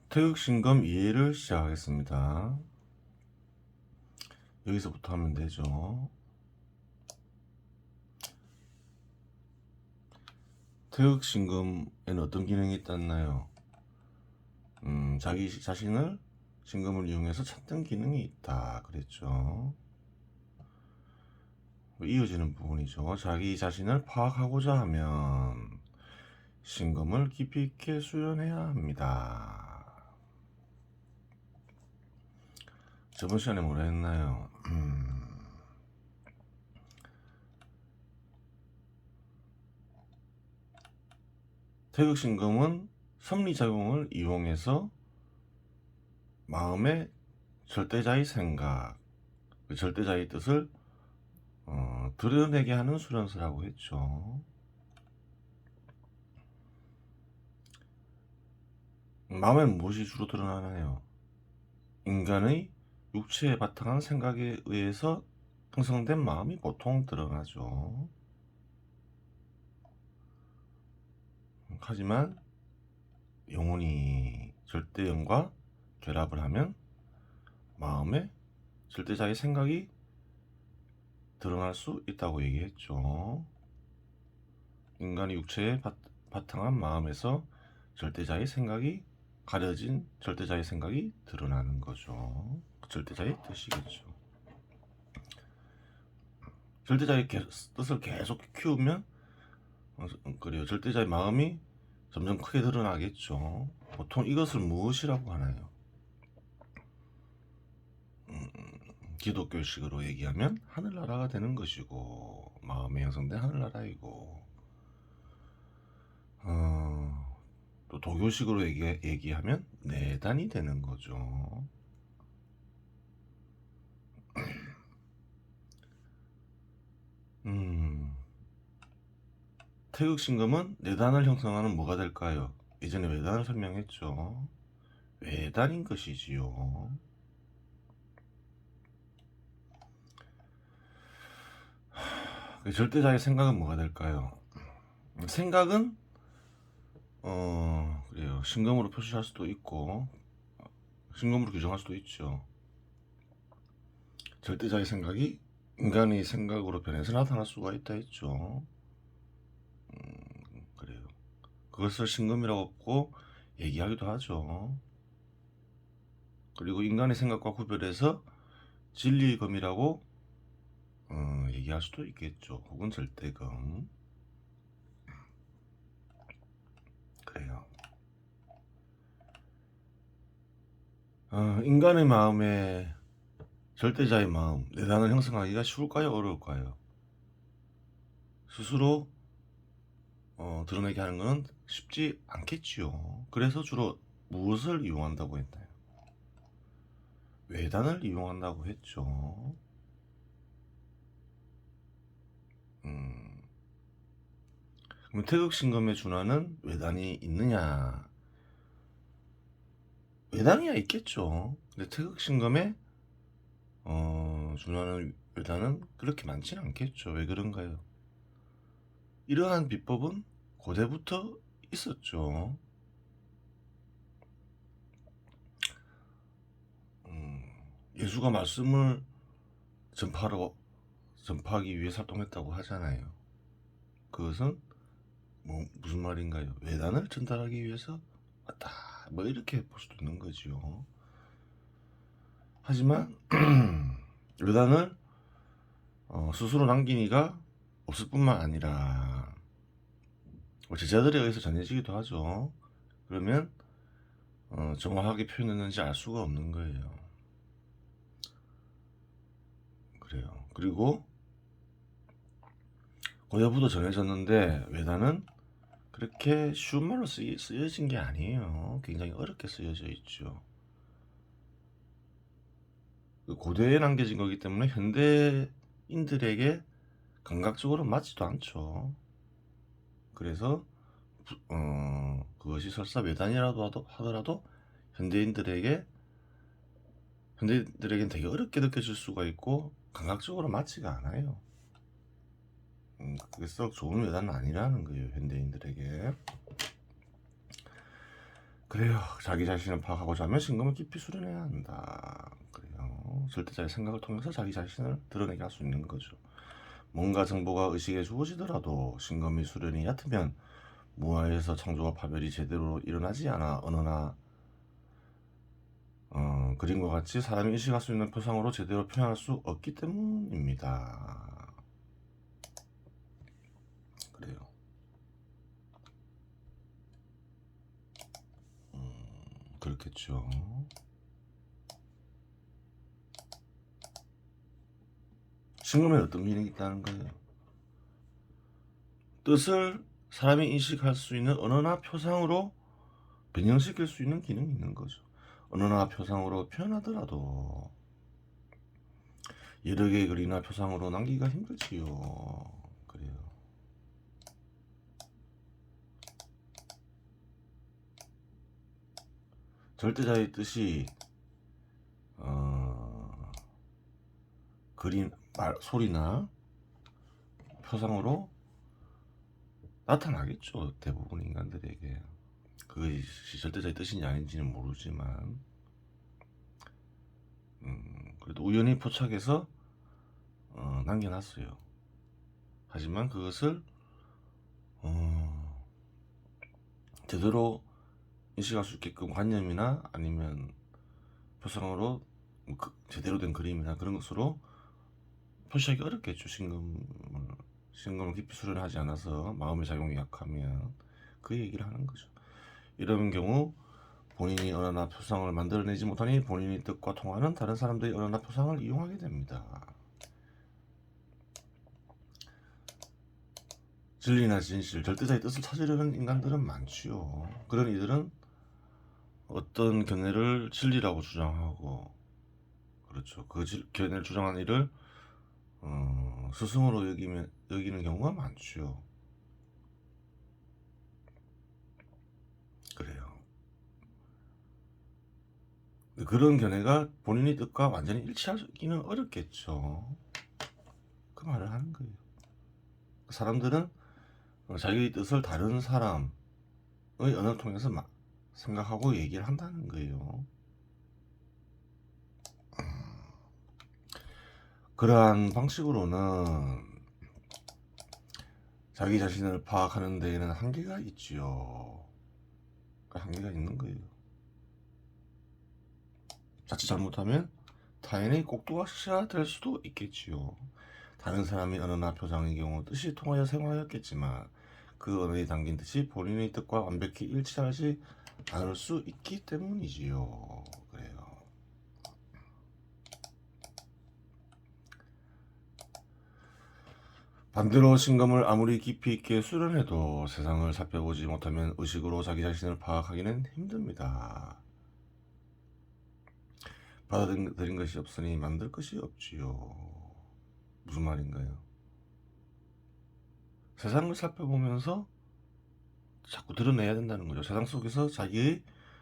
태극신검 이해를 시작하겠습니다. 여기서부터 하면 되죠. 태극신검에는 어떤 기능이 있었나요? 자기 자신을 신검을 이용해서 찾는 기능이 있다 그랬죠. 이어지는 부분이죠. 자기 자신을 파악하고자 하면 신검을 깊이 있게 수련해야 합니다. 저번 시간에 뭐라 했나요? 태극신검은 섭리작용을 이용해서 마음의 절대자의 생각, 그 절대자의 뜻을 드러내게 하는 수련서라고 했죠. 마음엔 무엇이 주로 드러나나요? 인간의 육체에 바탕한 생각에 의해서 형성된 마음이 보통 드러나죠. 하지만 영혼이 절대영과 결합을 하면 마음에 절대자의 생각이 드러날 수 있다고 얘기했죠. 인간의 육체에 바탕한 마음에서 절대자의 생각이 가려진 절대자의 생각이 드러나는 거죠. 절대자의 뜻이겠죠. 절대자의 뜻을 계속 키우면 그래요. 절대자의 마음이 점점 크게 드러나겠죠. 보통 이것을 무엇이라고 하나요? 기독교식으로 얘기하면 하늘나라가 되는 것이고, 마음에 형성된 하늘나라이고, 또 도교식으로 얘기하면 내단이 되는 거죠. 태극신검은 내단을 형성하는 뭐가 될까요? 예전에 외단을 설명했죠. 외단인 것이지요. 절대자의 생각은 뭐가 될까요? 생각은 그래요. 신검으로 표시할 수도 있고 신검으로 규정할 수도 있죠. 절대자의 생각이 인간의 생각으로 변해서 나타날 수가 있다 했죠. 그래요. 그것을 신검이라고 얘기하기도 하죠. 그리고 인간의 생각과 구별해서 진리의 검이라고 얘기할 수도 있겠죠. 혹은 절대검. 그래요. 인간의 마음에 절대자의 마음, 내단을 형성하기가 쉬울까요? 어려울까요? 스스로 드러내게 하는 것은 쉽지 않겠지요. 그래서 주로 무엇을 이용한다고 했나요? 외단을 이용한다고 했죠. 그럼 태극신검의 준하는 외단이 있느냐? 외단이야 있겠죠. 근데 태극신검의 준하는 외단은 그렇게 많지는 않겠죠. 왜 그런가요? 이러한 비법은 고대부터 있었죠. 예수가 말씀을 전파하기 위해 활동했다고 하잖아요. 그것은 무슨 말인가요? 외단을 전달하기 위해서 왔다, 뭐 이렇게 볼 수도 있는 거죠. 하지만 외단을 스스로 남긴 이가 없을 뿐만 아니라 제자들에 의해서 전해지기도 하죠. 그러면 정확하게 표현했는지 알 수가 없는 거예요. 그래요. 그리고 고대부도 전해졌는데 외단은 그렇게 쉬운 말로 쓰여진 게 아니에요. 굉장히 어렵게 쓰여져 있죠. 고대에 남겨진 거기 때문에 현대인들에게 감각적으로 맞지도 않죠. 그래서 그것이 설사 외단이라도 하더라도 현대인들에겐 되게 어렵게 느껴질 수가 있고 감각적으로 맞지가 않아요. 그게 썩 좋은 외단은 아니라는 거예요, 현대인들에게. 그래요. 자기 자신을 파악하고자 하면 신금을 깊이 수련해야 한다. 그래요. 절대자의 생각을 통해서 자기 자신을 드러내게 할 수 있는 거죠. 뭔가 정보가 의식에 주어지더라도 신금이 수련이 얕으면 무아에서 창조와 파멸이 제대로 일어나지 않아 언어나 그림과 같이 사람이 인식할 수 있는 표상으로 제대로 표현할 수 없기 때문입니다. 그래요. 그렇겠죠. 신금에 어떤 미능이 있다는 거예요? 뜻을 사람이 인식할 수 있는 언어나 표상으로 변형시킬 수 있는 기능이 있는 거죠. 언어나 표상으로 표현하더라도 여러 개의 글이나 표상으로 남기기가 힘들지요. 그래요. 절대자의 뜻이 그림, 말, 소리나 표상으로 나타나겠죠. 대부분 인간들에게. 그것이 절대자의 뜻인지 아닌지는 모르지만 그래도 우연히 포착해서 남겨놨어요. 하지만 그것을 제대로 인식할 수 있게끔 관념이나 아니면 표상으로 제대로 된 그림이나 그런 것으로 표시하기 어렵겠죠. 신금을 깊이 수련하지 않아서 마음의 작용이 약하면 그 얘기를 하는 거죠. 이런 경우 본인이 언어나 표상을 만들어내지 못하니 본인의 뜻과 통하는 다른 사람들의 언어나 표상을 이용하게 됩니다. 진리나 진실, 절대자의 뜻을 찾으려는 인간들은 많지요. 그런 이들은 어떤 견해를 진리라고 주장하고, 그렇죠. 그 견해를 주장한 이를 스승으로 여기는 경우가 많죠. 그래요. 그런 견해가 본인의 뜻과 완전히 일치하기는 어렵겠죠. 그 말을 하는 거예요. 사람들은 자기의 뜻을 다른 사람의 언어를 통해서 생각하고 얘기를 한다는 거예요. 그러한 방식으로는 자기 자신을 파악하는 데에는 한계가 있지요. 한계가 있는 거예요. 자칫 잘못하면 타인의 꼭두각시가 될 수도 있겠지요. 다른 사람의 언어나 표정의 경우 뜻이 통하여 생활하였겠지만 그 언어에 담긴 뜻이 본인의 뜻과 완벽히 일치하지 않을 수 있기 때문이지요. 그래요. 반대로 신금을 아무리 깊이 있게 수련해도 세상을 살펴보지 못하면 의식으로 자기 자신을 파악하기는 힘듭니다. 받아들인 것이 없으니 만들 것이 없지요. 무슨 말인가요? 세상을 살펴보면서 자꾸 드러내야 된다는 거죠. 세상 속에서 자기의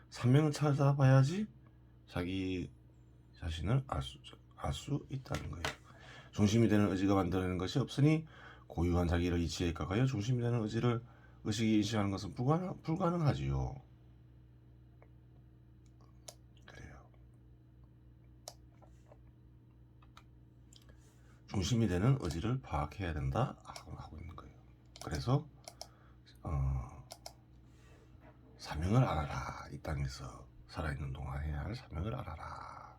사명을 찾아봐야지 자기 자신을 알 수 있다는 거예요. 중심이 되는 의지가 만들어내는 것이 없으니 고유한 자기를 이치에 가까여 중심이 되는 의식이 인식하는 것은 불가능하지요. 그래요. 중심이 되는 의지를 파악해야 된다 하고 있는 거예요. 그래서 사명을 알아라. 이 땅에서 살아있는 동안 해야 할 사명을 알아라.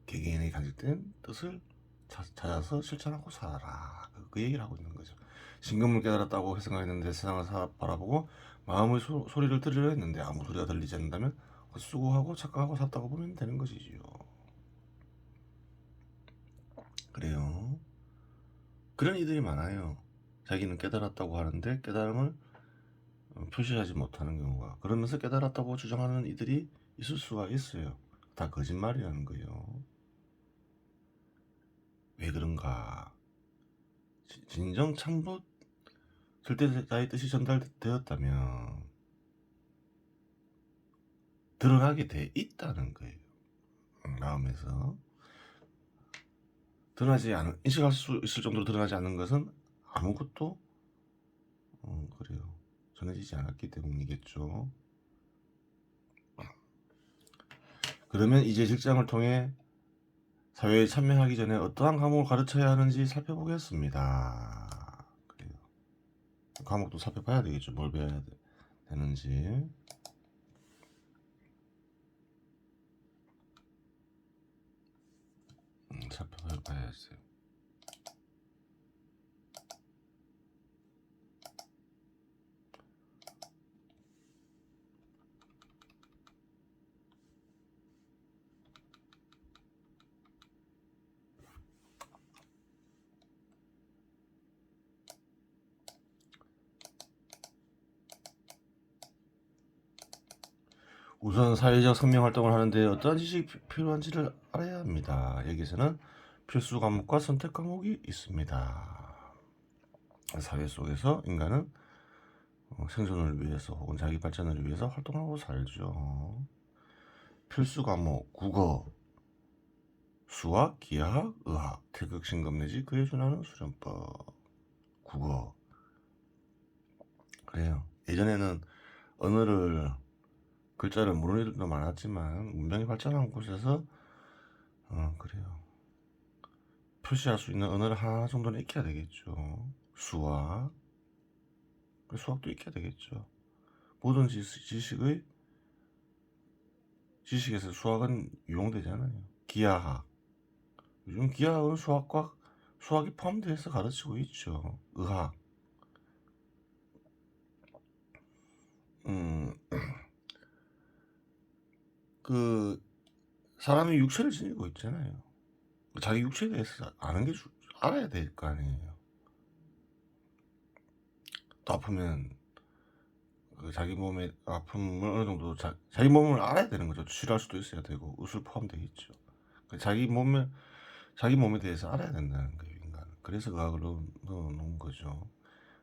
개개인이 간직된 뜻을 찾아서 실천하고 살아라. 그 얘기를 하고 있는 거죠. 신금을 깨달았다고 생각했는데 세상을 바라보고 마음의 소리를 들으려 했는데 아무 소리가 들리지 않는다면 수고하고 착각하고 샀다고 보면 되는 것이지요. 그래요. 그런 이들이 많아요. 자기는 깨달았다고 하는데 깨달음을 표시하지 못하는 경우가, 그러면서 깨달았다고 주장하는 이들이 있을 수가 있어요. 다 거짓말이라는 거예요. 왜 그런가? 진정 참부 절대자의 뜻이 전달되었다면 드러나게 돼 있다는 거예요. 마음에서 인식할 수 있을 정도로 드러나지 않는 것은 아무것도 그래요. 전해지지 않았기 때문이겠죠. 그러면 이제 직장을 통해 사회에 참여하기 전에 어떠한 과목을 가르쳐야 하는지 살펴보겠습니다. 그래요. 과목도 살펴봐야 되겠죠. 뭘 배워야 되는지. 살펴봐야겠어요. 우선 사회적 성명 활동을 하는데 어떠한 지식이 필요한지를 알아야 합니다. 여기서는 필수 과목과 선택 과목이 있습니다. 사회 속에서 인간은 생존을 위해서 혹은 자기 발전을 위해서 활동하고 살죠. 필수 과목 국어, 수학, 기하학, 의학, 태극, 신금 내지 그에 준하는 수련법. 국어. 그래요. 예전에는 언어를 글자를 모르는 애들도 많았지만 문명이 발전한 곳에서 그래요. 표시할 수 있는 언어를 하나 정도는 익혀야 되겠죠. 수학도 익혀야 되겠죠. 모든 지식에서 수학은 이용되잖아요. 기하학. 요즘 기하학은 수학이 포함돼서 가르치고 있죠. 의학. 그 사람이 육체를 지니고 있잖아요. 자기 육체에 대해서 알아야 될 거 아니에요. 또 아프면 자기 몸의 아픔을 어느 정도 자기 몸을 알아야 되는 거죠. 치료할 수도 있어야 되고 의술 포함되어 있죠. 자기 몸에 대해서 알아야 된다는 거예요, 인간은. 그래서 의학을 넣어놓은 거죠.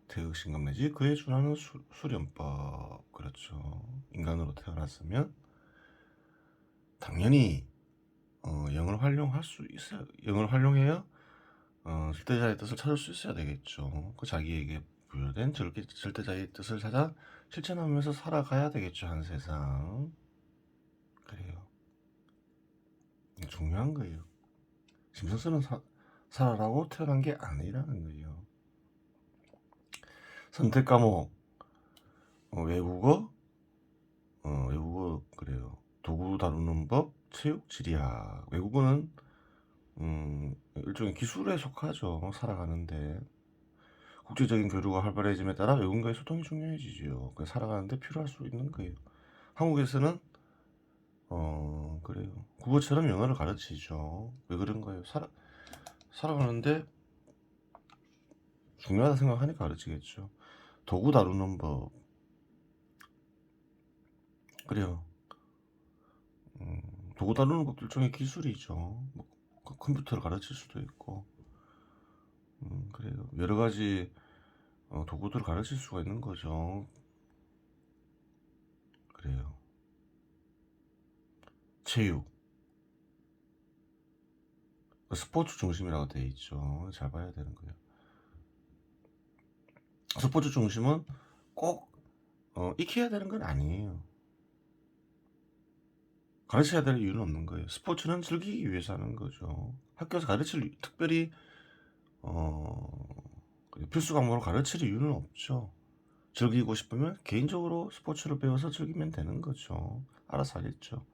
태극신금 내지 그에 준하는 수련법. 그렇죠. 인간으로 태어났으면 당연히 영을 활용할 수 있어요. 영을 활용해야 절대자의 뜻을 찾을 수 있어야 되겠죠. 그 자기에게 부여된 절대자의 뜻을 찾아 실천하면서 살아가야 되겠죠. 한 세상. 그래요. 중요한 거예요. 심성스러운 살아라고 태어난 게 아니라는 거예요. 선택 과목 외국어 그래요. 도구 다루는 법, 체육, 지리학. 외국어는 일종의 기술에 속하죠. 살아가는데 국제적인 교류가 활발해짐에 따라 외국과의 소통이 중요해지죠. 살아가는데 필요할 수 있는 거예요. 한국에서는 그래요. 국어처럼 영어를 가르치죠. 왜 그런 거예요? 살아가는데 중요하다 생각하니까 가르치겠죠. 도구 다루는 법. 그래요. 도구 다루는 것도 일종의 기술이죠. 뭐, 컴퓨터를 가르칠 수도 있고. 그래요. 여러 가지 도구들을 가르칠 수가 있는 거죠. 그래요. 체육. 스포츠 중심이라고 되어 있죠. 잘 봐야 되는 거예요. 스포츠 중심은 꼭 익혀야 되는 건 아니에요. 가르쳐야 될 이유는 없는 거예요. 스포츠는 즐기기 위해서 하는 거죠. 학교에서 특별히 필수 과목으로 가르칠 이유는 없죠. 즐기고 싶으면 개인적으로 스포츠를 배워서 즐기면 되는 거죠. 알아서 하겠죠.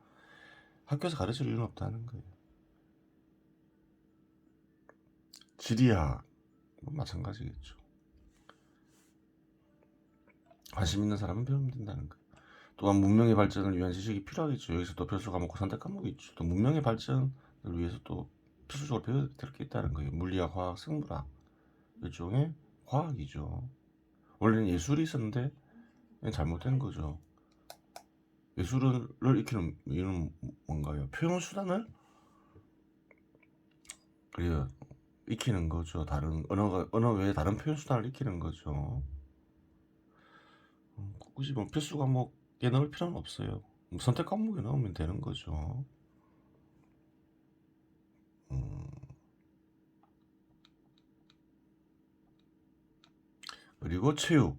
학교에서 가르칠 이유는 없다는 거예요. 지리학 마찬가지겠죠. 관심 있는 사람은 배우면 된다는 거예요. 또한 문명의 발전을 위한 지식이 필요하겠죠. 여기서 또 필수 과목과 선택 과목이 있죠. 또 문명의 발전을 위해서 또 필수적으로 배워야 될 게 있다는 거예요. 물리학, 화학, 생물학. 일종의 과학이죠. 원래는 예술이 있었는데 잘못된 거죠. 예술을 익히는 이유는 뭔가요? 표현 수단을 익히는 거죠. 다른 언어 외에 다른 표현 수단을 익히는 거죠. 굳이 뭐 필수 과목에 넣을 필요는 없어요. 선택 과목에 넣으면 되는 거죠. 그리고 체육.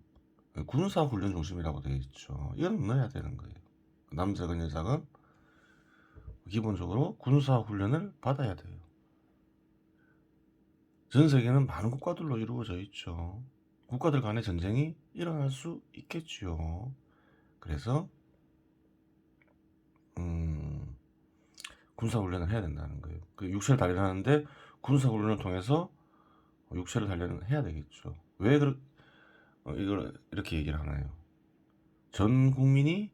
군사훈련 중심이라고 되어 있죠. 이건 넣어야 되는 거예요. 남자건 여자건 기본적으로 군사훈련을 받아야 돼요. 전 세계는 많은 국가들로 이루어져 있죠. 국가들 간의 전쟁이 일어날 수 있겠지요. 그래서 군사훈련을 해야 된다는 거예요. 그 육체를 단련하는데 군사훈련을 통해서 육체를 단련해야 되겠죠. 왜 이걸 이렇게 얘기를 하나요? 전 국민이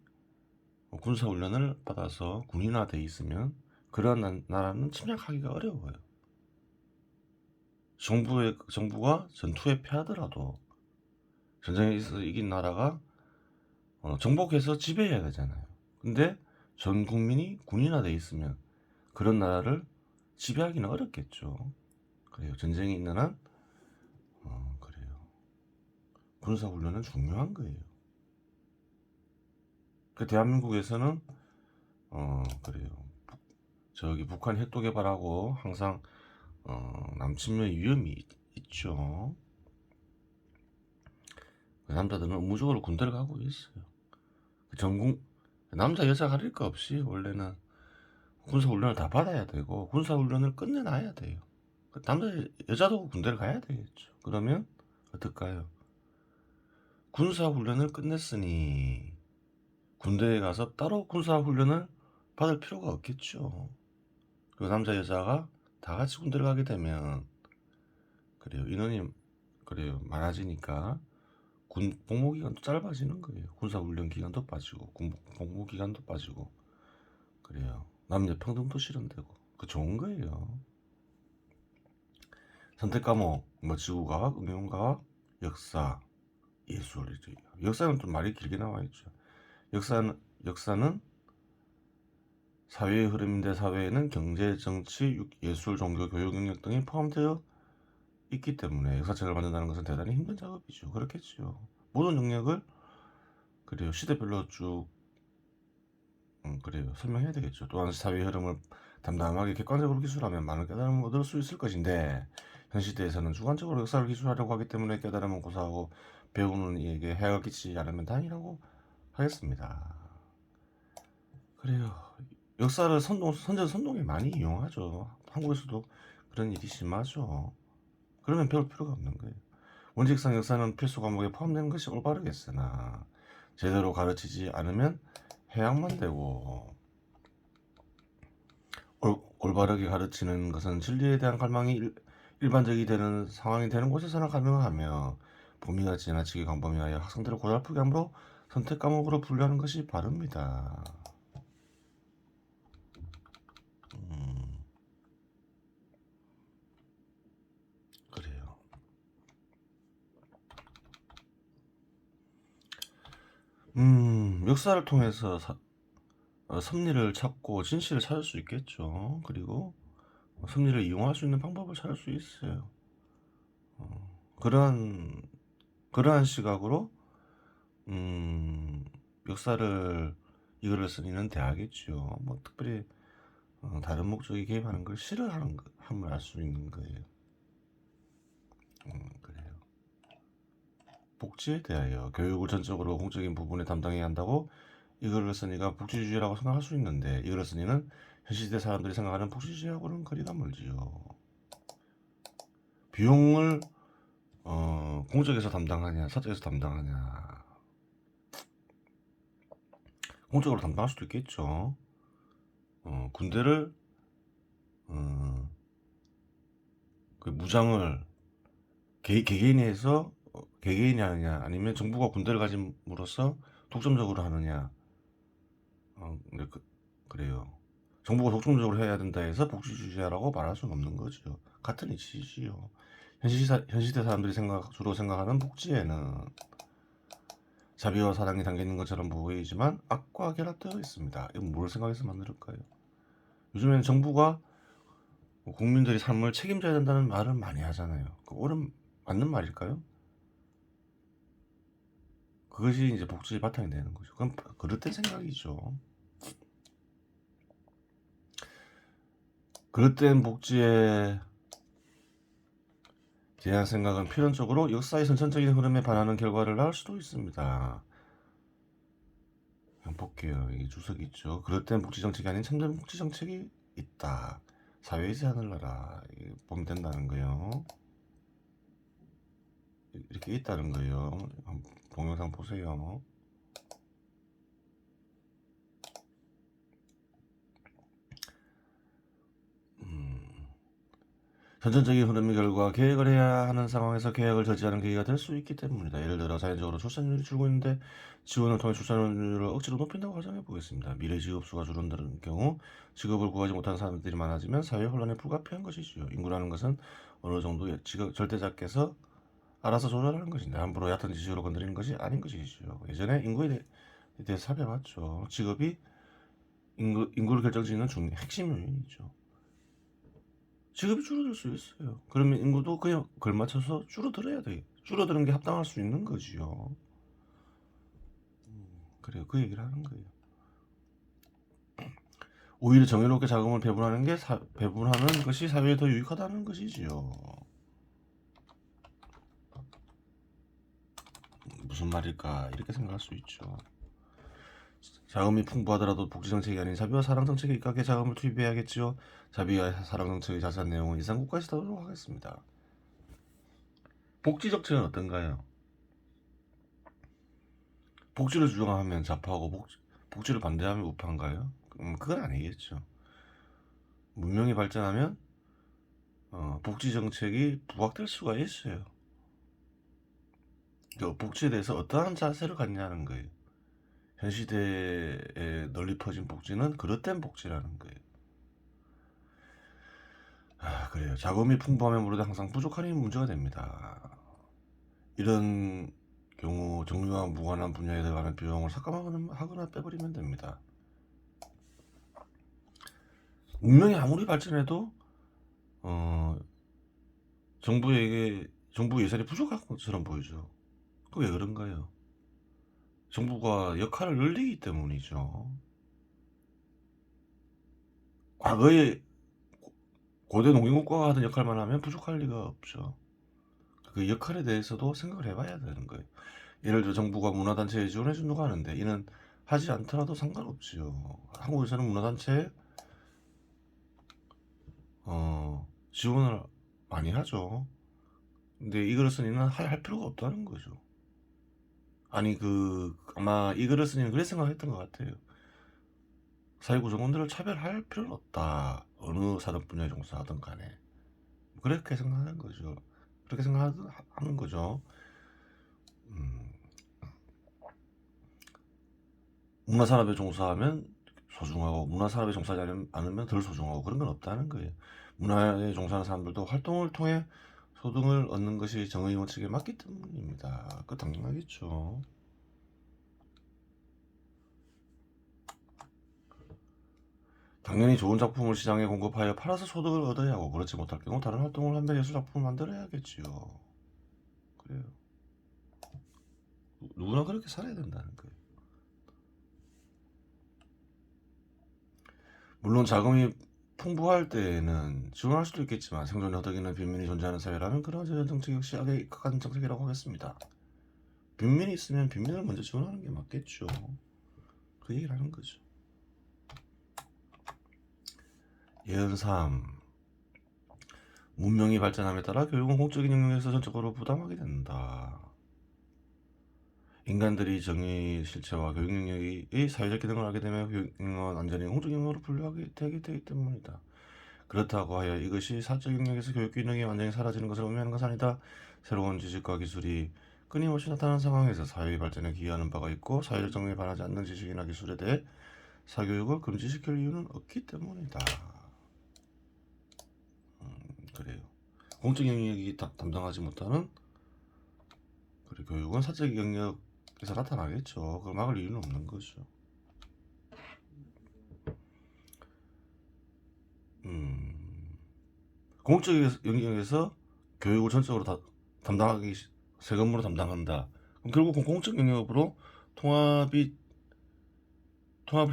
군사훈련을 받아서 군인화돼 있으면 그러한 나라는 침략하기가 어려워요. 정부가 전투에 패하더라도 전쟁에서 이긴 나라가 정복해서 지배해야 되잖아요. 근데 전 국민이 군인화돼 있으면 그런 나라를 지배하기는 어렵겠죠. 그래요. 전쟁이 있는 한 그래요. 군사훈련은 중요한 거예요. 그 대한민국에서는 그래요. 저기 북한 핵도 개발하고 항상 남침의 위험이 있죠. 남자들은 의무적으로 군대를 가고 있어요. 전국 남자 여자 가릴 거 없이 원래는 군사훈련을 다 받아야 되고 군사훈련을 끝내놔야 돼요. 남자 여자도 군대를 가야 되겠죠. 그러면 어떨까요? 군사훈련을 끝냈으니 군대에 가서 따로 군사훈련을 받을 필요가 없겠죠. 그리고 남자 여자가 다 같이 군대를 가게 되면 그래요. 인원이 그래요. 많아지니까 복무 기간도 짧아지는 거예요. 군사훈련 기간도 빠지고 복무 기간도 빠지고 그래요. 남녀 평등도 실현되고 그 좋은 거예요. 선택 과목 뭐 지구과학, 응용과학, 역사, 예술이죠. 역사는 좀 말이 길게 나와 있죠. 역사는 사회의 흐름인데 사회에는 경제, 정치, 예술, 종교, 교육 능력 등이 포함되어 있기 때문에 역사책을 만든다는 것은 대단히 힘든 작업이죠. 그렇겠죠. 모든 영역을 그래요. 시대별로 쭉 그래요. 설명해야 되겠죠. 또한 사회 흐름을 담담하게 객관적으로 기술하면 많은 깨달음을 얻을 수 있을 것인데 현 시대에서는 주관적으로 역사를 기술하려고 하기 때문에 깨달음을 고사하고 배우는 이에게 해가 끼치지 않으면 다행이라고 하겠습니다. 그래요. 역사를 선전선동에 많이 이용하죠. 한국에서도 그런 일이 심하죠. 그러면 배울 필요가 없는 거예요. 원칙상 역사는 필수 과목에 포함되는 것이 올바르겠으나 제대로 가르치지 않으면 해악만 되고 올바르게 가르치는 것은 진리에 대한 갈망이 일반적이 되는 상황이 되는 곳에서나 가능하며 범위가 지나치게 광범위하여 학생들을 고달프게 함으로 선택 과목으로 분류하는 것이 바릅니다. 그래요. 역사를 통해서 섭리를 찾고 진실을 찾을 수 있겠죠. 그리고 섭리를 이용할 수 있는 방법을 찾을 수 있어요. 그러한 시각으로 역사를 이거를 쓰는 대학이죠. 뭐 특별히 다른 목적이 개입하는 걸 싫어하는 함을 알 수 있는 거예요. 그래요. 복지에 대하여 교육을 전적으로 공적인 부분에 담당해야 한다고 이거를 쓰니가 복지주의라고 생각할 수 있는데 이거를 쓰니는 현 시대 사람들이 생각하는 복지주의하고는 거리가 멀지요. 비용을 공적에서 담당하냐 사적에서 담당하냐 공적으로 담당할 수도 있겠죠. 군대를 그 무장을 개개인이 해서 개개인이 하느냐 아니면 정부가 군대를 가짐으로써 독점적으로 하느냐 근데 그래요. 정부가 독점적으로 해야 된다 해서 복지주의자라고 말할 수는 없는 거죠. 같은 이치지요. 현 시대 사람들이 주로 생각하는 복지에는 자비와 사랑이 담겨있는 것처럼 보이지만 악과 결합되어 있습니다. 이건 뭘 생각해서 만들었까요? 요즘에는 정부가 국민들의 삶을 책임져야 된다는 말을 많이 하잖아요. 맞는 말일까요? 그것이 이제 복지의 바탕이 되는 거죠. 그건 그릇된 생각이죠. 그릇된 복지에 제한 생각은 필연적으로 역사의 선천적인 흐름에 반하는 결과를 낳을 수도 있습니다. 한번 볼게요. 이 주석이 있죠. 그릇된 복지정책이 아닌 참된 복지정책이 있다. 사회의 제한을 나라. 보면 된다는 거예요. 이렇게 있다는 거예요. 동영상 보세요. 선천적인 흐름의 결과 계획을 해야 하는 상황에서 계획을 저지하는 계기가 될 수 있기 때문이다. 예를 들어 자연적으로 출산율이 줄고 있는데 지원을 통해 출산율을 억지로 높인다고 가정해 보겠습니다. 미래 직업수가 줄어드는 경우 직업을 구하지 못하는 사람들이 많아지면 사회 혼란에 불가피한 것이지요. 인구라는 것은 어느 정도 직업 절대자께서 알아서 조절하는 것인데 함부로 얕은 지식으로 건드리는 것이 아닌 것이지요. 예전에 인구에 대해서 살펴봤죠. 직업이 인구를 결정짓는 핵심 요인이죠. 직업이 줄어들 수 있어요. 그러면 인구도 그냥 걸맞춰서 줄어들어야 돼. 줄어드는 게 합당할 수 있는 거지요. 그래요. 그 얘기를 하는 거예요. 오히려 정의롭게 자금을 배분하는 것이 사회에 더 유익하다는 것이지요. 무슨 말일까 이렇게 생각할 수 있죠. 자금이 풍부하더라도 복지정책이 아닌 자비와 사랑정책에 입각해 자금을 투입해야겠지요. 자비와 사랑정책의 자세한 내용은 이상 국가에서 다루도록 하겠습니다. 복지정책은 어떤가요? 복지를 주장하면 좌파하고 복지를 반대하면 우파인가요? 그건 아니겠죠. 문명이 발전하면 복지정책이 부각될 수가 있어요. 복지에 대해서 어떠한 자세를 갖냐는 거예요. 현 시대에 널리 퍼진 복지는 그릇된 복지라는 거예요. 그래요. 자금이 풍부하면 모르도 항상 부족하니 문제가 됩니다. 이런 경우 정유와 무관한 분야에 들어가는 비용을 삭감하거나 빼버리면 됩니다. 문명이 아무리 발전해도 정부 예산이 부족한 것처럼 보이죠. 그 왜 그런가요? 정부가 역할을 늘리기 때문이죠. 과거에 고대 농민국가가 하던 역할만 하면 부족할 리가 없죠. 그 역할에 대해서도 생각을 해봐야 되는 거예요. 예를 들어 정부가 문화단체에 지원해 준다고 하는데 이는 하지 않더라도 상관없지요. 한국에서는 문화단체에 지원을 많이 하죠. 근데 이거를 이는 할 필요가 없다는 거죠. 아니 아마 이거를 이는 그래 생각했던 것 같아요. 사회 구성원들을 차별할 필요는 없다. 어느 산업 분야에 종사하든 간에 그렇게 생각하는 거죠. 그렇게 생각하는 거죠. 문화산업에 종사하면 소중하고 문화산업에 종사하지 않으면 덜 소중하고 그런 건 없다는 거예요. 문화에 종사하는 사람들도 활동을 통해 소득을 얻는 것이 정의 원칙에 맞기 때문입니다. 그 당연하겠죠. 당연히 좋은 작품을 시장에 공급하여 팔아서 소득을 얻어야 하고 그렇지 못할 경우 다른 활동을 하며 예술 작품을 만들어야겠지요. 그래요. 누구나 그렇게 살아야 된다는 거예요. 물론 자금이 풍부할 때에는 지원할 수도 있겠지만 생존에 허덕이는 빈민이 존재하는 사회라면 그런 정책 역시 악에 입각한 정책이라고 하겠습니다. 빈민이 있으면 빈민을 먼저 지원하는 게 맞겠죠. 그 얘기를 하는 거죠. 예언 3. 문명이 발전함에 따라 교육은 공적인 영역에서 전적으로 부담하게 된다. 인간들이 정의 실체와 교육 능력의 사회적 기능을 알게 되면 교육 능력은 완전히 공적 영역으로 분류하게 되기 때문이다. 그렇다고 하여 이것이 사적 영역에서 교육 기능이 완전히 사라지는 것을 의미하는 것은 아니다. 새로운 지식과 기술이 끊임없이 나타나는 상황에서 사회의 발전에 기여하는 바가 있고 사회적 정의에 반하지 않는 지식이나 기술에 대해 사교육을 금지시킬 이유는 없기 때문이다. 그래요. 공적 영역이 담당하지 못하는 교육은 사적 영역에서 나타나겠죠. 그걸 막을 이유는 없는 거죠. 공적 영역에서 교육을 전적으로 담당하기 세금으로 담당한다. 그럼 결국 공적 영역으로 통합을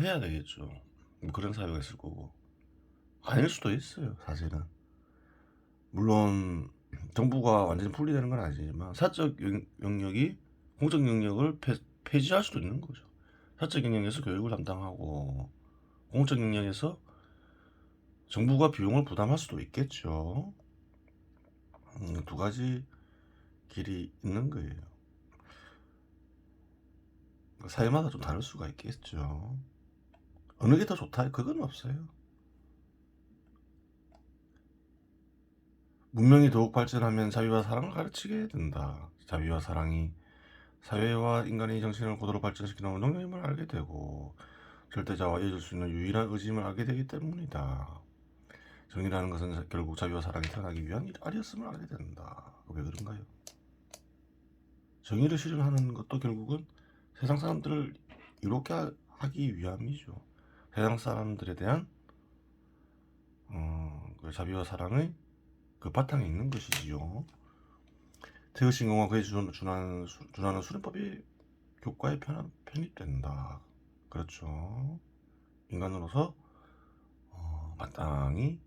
해야 되겠죠. 그런 사회가 있을 거고 아닐 수도 있어요. 사실은 물론 정부가 완전히 분리되는 건 아니지만 사적 영역이 공적 영역을 폐지할 수도 있는 거죠. 사적 영역에서 교육을 담당하고 공적 영역에서 정부가 비용을 부담할 수도 있겠죠. 두 가지 길이 있는 거예요. 사회마다 좀 다를 수가 있겠죠. 어느 게 더 좋다? 그건 없어요. 문명이 더욱 발전하면 자비와 사랑을 가르치게 된다. 자비와 사랑이 사회와 인간의 정신을 고도로 발전시키는 운동력임을 알게 되고 절대자와 이어질 수 있는 유일한 의지임을 알게 되기 때문이다. 정의라는 것은 결국 자비와 사랑이 태어나기 위한 일이었음을 알게 된다. 왜 그런가요? 정의를 실현하는 것도 결국은 세상 사람들을 이롭게 하기 위함이죠. 세상 사람들에 대한 그 자비와 사랑의 그 바탕에 있는 것이지요. 태극신공과 그에 준하는 수련법이 교과에 편입된다. 그렇죠. 인간으로서 마땅히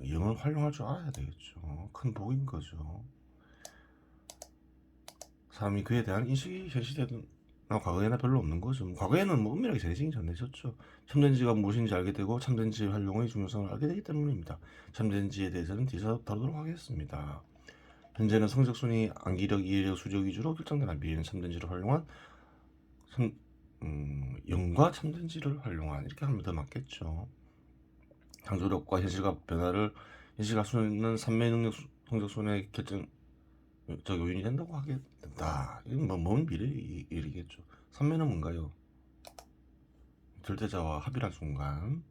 영을 활용할 줄 알아야 되겠죠. 큰 복인 거죠. 사람이 그에 대한 인식이 현 시대나 과거에나 별로 없는 거죠. 과거에는 뭐 은밀하게 재생이 전해졌죠. 참된지가 무엇인지 알게 되고 참된지 활용의 중요성을 알게 되기 때문입니다. 참된지에 대해서는 뒤에서 다루도록 하겠습니다. 현재는 성적순위, 암기력, 이해력, 수적 위주로 결정되는 미래는 참된지를 활용한 영과 참된지를 활용한 이렇게 하면 더 맞겠죠. 창조력과 현실과 변화를 현실할 수 있는 산매 능력 성적순위의 결정 요인이 된다고 하게 된다. 이건 뭐 먼 미래 일이겠죠. 산매는 뭔가요? 절대자와 합일한 순간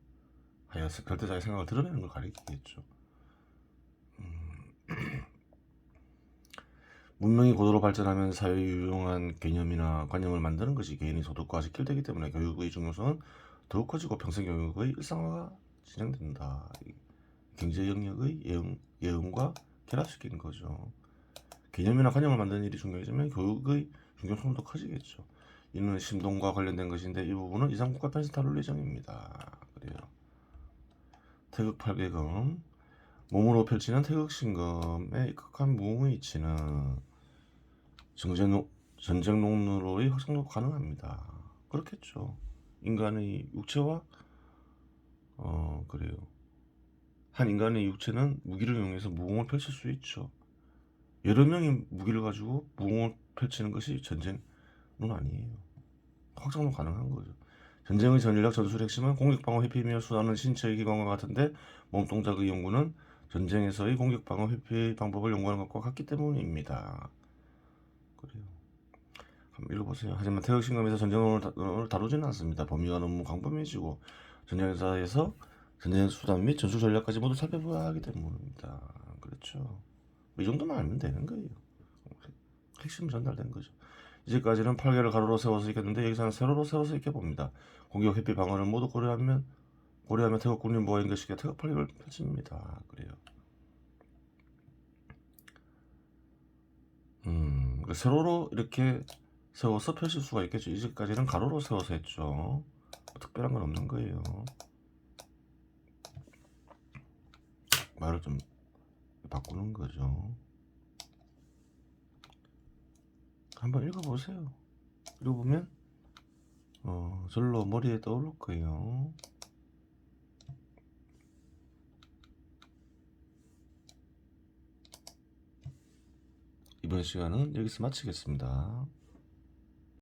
하여서 절대자의 생각을 드러내는 걸 가리키겠죠. 문명이 고도로 발전하면 사회에 유용한 개념이나 관념을 만드는 것이 개인의 소득과 직결되기 때문에 교육의 중요성은 더욱 커지고 평생교육의 일상화가 진행된다. 경제 영역의 예언과 결합시키는 거죠. 개념이나 관념을 만드는 일이 중요해지면 교육의 중요성도 커지겠죠. 이는 신동과 관련된 것인데 이 부분은 이상국가 편에서 다룰 예정입니다. 그래요. 태극 800음 몸으로 펼치는 태극신검의 극한 무궁의 이치는 전쟁 농로의 확장도 가능합니다. 그렇겠죠. 인간의 육체와 그래요. 한 인간의 육체는 무기를 이용해서 무공을 펼칠 수 있죠. 여러 명이 무기를 가지고 무공을 펼치는 것이 전쟁은 아니에요. 확장도 가능한 거죠. 전쟁의 전략 전술의 핵심은 공격 방어 회피며 수단은 신체의 기관과 같은데 몸동작의 연구는 전쟁에서의 공격 방어 회피 방법을 연구하는 것과 같기 때문입니다. 그래요. 한번 읽어보세요. 하지만 태극신검에서 전쟁을 다루지는 않습니다. 범위가 너무 광범해지고 전쟁에서 전쟁 수단 및 전술 전략까지 모두 살펴봐야 하기 때문입니다. 그렇죠. 이 정도만 알면 되는 거예요. 핵심 전달된 거죠. 이제까지는 8개를 가로로 세워서 익혔는데 여기서는 세로로 세워서 익혀봅니다. 공격 회피 방어를 모두 고려하면 태극 국립모아 연결시켜 태극 8개를 펼칩니다. 그래요. 세로로 이렇게 세워서 펼칠 수가 있겠죠. 이제까지는 가로로 세워서 했죠. 뭐 특별한 건 없는 거예요. 말을 좀 바꾸는 거죠. 한번 읽어보세요. 읽어보면 절로 머리에 떠오를 거예요. 이번 시간은 여기서 마치겠습니다.